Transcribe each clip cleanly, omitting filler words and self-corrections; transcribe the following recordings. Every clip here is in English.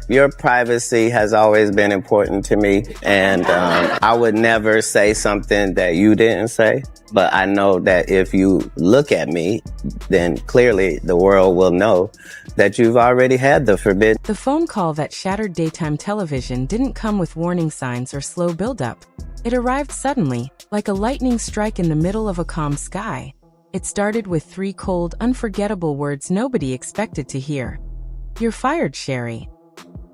Your privacy has always been important to me, and I would never say something that you didn't say. But I know that if you look at me, then clearly the world will know that you've already had the forbidden. The phone call that shattered daytime television didn't come with warning signs or slow buildup. It arrived suddenly, like a lightning strike in the middle of a calm sky. It started with 3 cold, unforgettable words nobody expected to hear. "You're fired, Sherri."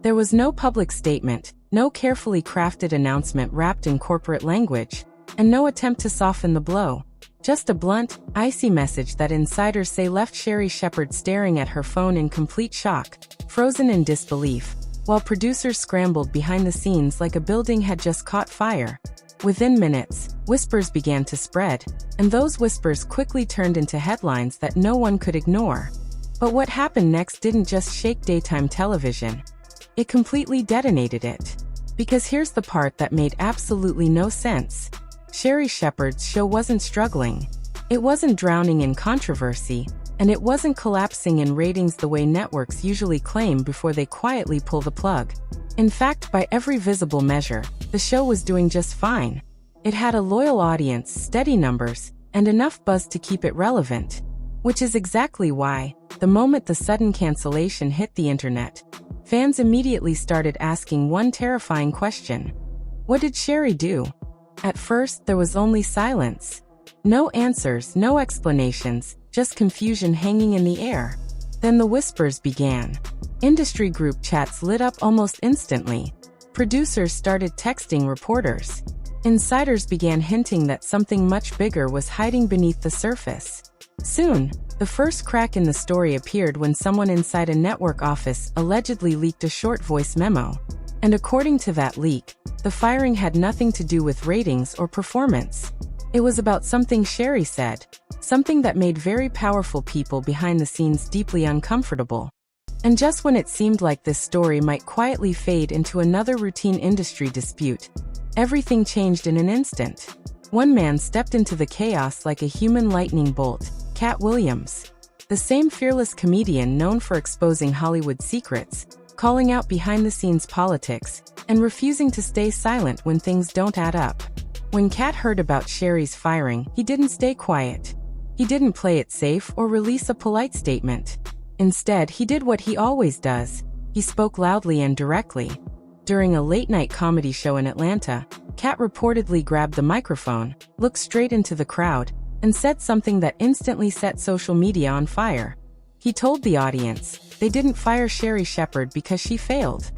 There was no public statement, no carefully crafted announcement wrapped in corporate language, and no attempt to soften the blow. Just a blunt, icy message that insiders say left Sherri Shepherd staring at her phone in complete shock, frozen in disbelief, while producers scrambled behind the scenes like a building had just caught fire. Within minutes, whispers began to spread, and those whispers quickly turned into headlines that no one could ignore. But what happened next didn't just shake daytime television. It completely detonated it. Because here's the part that made absolutely no sense. Sherri Shepherd's show wasn't struggling. It wasn't drowning in controversy, and it wasn't collapsing in ratings the way networks usually claim before they quietly pull the plug. In fact, by every visible measure, the show was doing just fine. It had a loyal audience, steady numbers, and enough buzz to keep it relevant. Which is exactly why, the moment the sudden cancellation hit the internet, fans immediately started asking one terrifying question. What did Sherri do? At first, there was only silence. No answers, no explanations, just confusion hanging in the air. Then the whispers began. Industry group chats lit up almost instantly. Producers started texting reporters. Insiders began hinting that something much bigger was hiding beneath the surface. Soon, the first crack in the story appeared when someone inside a network office allegedly leaked a short voice memo. And according to that leak, the firing had nothing to do with ratings or performance. It was about something Sherri said, something that made very powerful people behind the scenes deeply uncomfortable. And just when it seemed like this story might quietly fade into another routine industry dispute, everything changed in an instant. One man stepped into the chaos like a human lightning bolt, Katt Williams. The same fearless comedian known for exposing Hollywood secrets, calling out behind-the-scenes politics, and refusing to stay silent when things don't add up. When Katt heard about Sherri's firing, he didn't stay quiet. He didn't play it safe or release a polite statement. Instead, he did what he always does. He spoke loudly and directly. During a late-night comedy show in Atlanta, Katt reportedly grabbed the microphone, looked straight into the crowd, and said something that instantly set social media on fire. He told the audience, they didn't fire Sherri Shepherd because she failed.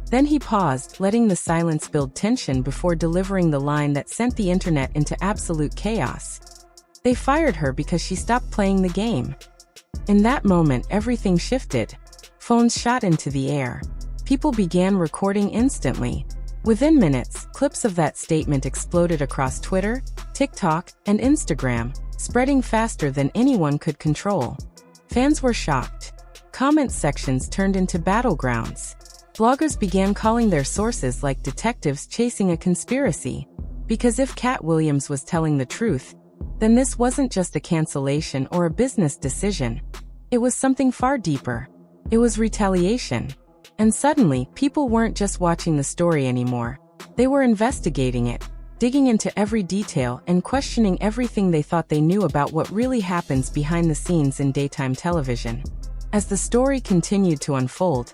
Then he paused, letting the silence build tension before delivering the line that sent the internet into absolute chaos. They fired her because she stopped playing the game. In that moment, everything shifted. Phones shot into the air. People began recording instantly. Within minutes, clips of that statement exploded across Twitter, TikTok, and Instagram, spreading faster than anyone could control. Fans were shocked. Comment sections turned into battlegrounds. Bloggers began calling their sources like detectives chasing a conspiracy. Because if Katt Williams was telling the truth, then this wasn't just a cancellation or a business decision. It was something far deeper. It was retaliation. And suddenly, people weren't just watching the story anymore. They were investigating it, digging into every detail and questioning everything they thought they knew about what really happens behind the scenes in daytime television. As the story continued to unfold,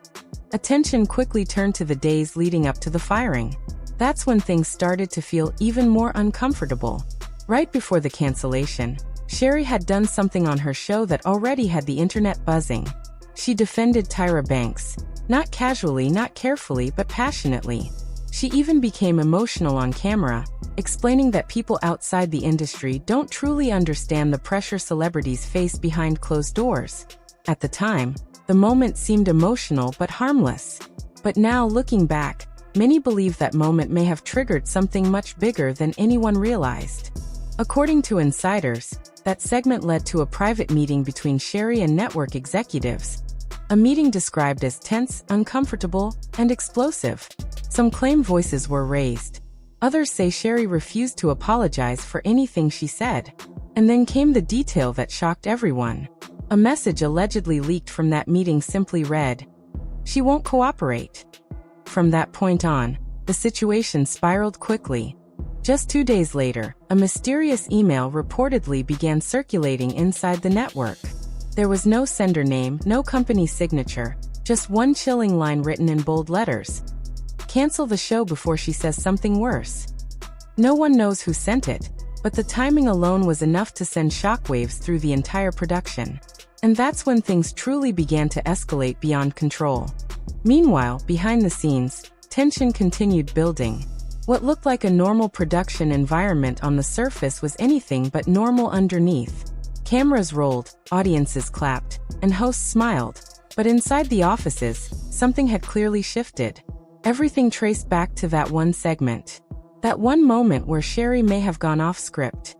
attention quickly turned to the days leading up to the firing. That's when things started to feel even more uncomfortable. Right before the cancellation, Sherri had done something on her show that already had the internet buzzing. She defended Tyra Banks. Not casually, not carefully, but passionately. She even became emotional on camera, explaining that people outside the industry don't truly understand the pressure celebrities face behind closed doors. At the time, the moment seemed emotional but harmless. But now, looking back, many believe that moment may have triggered something much bigger than anyone realized. According to insiders, that segment led to a private meeting between Sherri and network executives. A meeting described as tense, uncomfortable, and explosive. Some claim voices were raised. Others say Sherri refused to apologize for anything she said. And then came the detail that shocked everyone. A message allegedly leaked from that meeting simply read, She won't cooperate. From that point on, the situation spiraled quickly. Just 2 days later, a mysterious email reportedly began circulating inside the network. There was no sender name, no company signature, just one chilling line written in bold letters. Cancel the show before she says something worse. No one knows who sent it, but the timing alone was enough to send shockwaves through the entire production. And that's when things truly began to escalate beyond control. Meanwhile, behind the scenes, tension continued building. What looked like a normal production environment on the surface was anything but normal underneath. Cameras rolled, audiences clapped, and hosts smiled. But inside the offices, something had clearly shifted. Everything traced back to that one segment. That one moment where Sherri may have gone off script.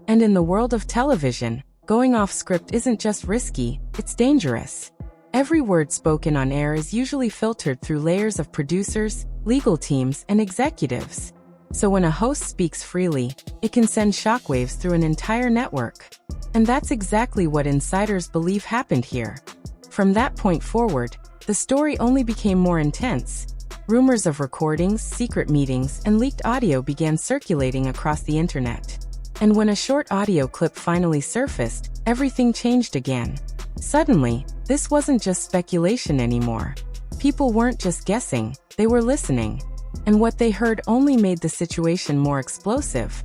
And in the world of television, going off script isn't just risky, it's dangerous. Every word spoken on air is usually filtered through layers of producers, legal teams, and executives. So when a host speaks freely, it can send shockwaves through an entire network. And that's exactly what insiders believe happened here. From that point forward, the story only became more intense. Rumors of recordings, secret meetings, and leaked audio began circulating across the internet. And when a short audio clip finally surfaced, everything changed again. Suddenly, this wasn't just speculation anymore. People weren't just guessing, they were listening. And what they heard only made the situation more explosive.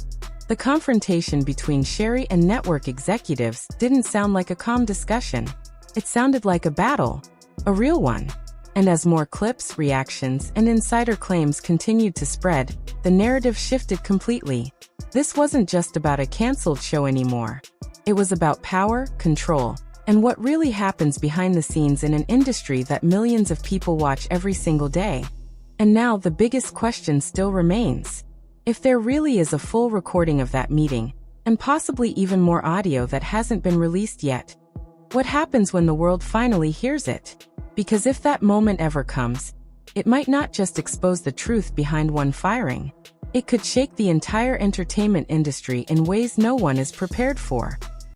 The confrontation between Sherri and network executives didn't sound like a calm discussion. It sounded like a battle, a real one. And as more clips, reactions, and insider claims continued to spread, the narrative shifted completely. This wasn't just about a canceled show anymore. It was about power, control, and what really happens behind the scenes in an industry that millions of people watch every single day. And now the biggest question still remains. If there really is a full recording of that meeting, and possibly even more audio that hasn't been released yet, what happens when the world finally hears it? Because if that moment ever comes, it might not just expose the truth behind one firing. It could shake the entire entertainment industry in ways no one is prepared for.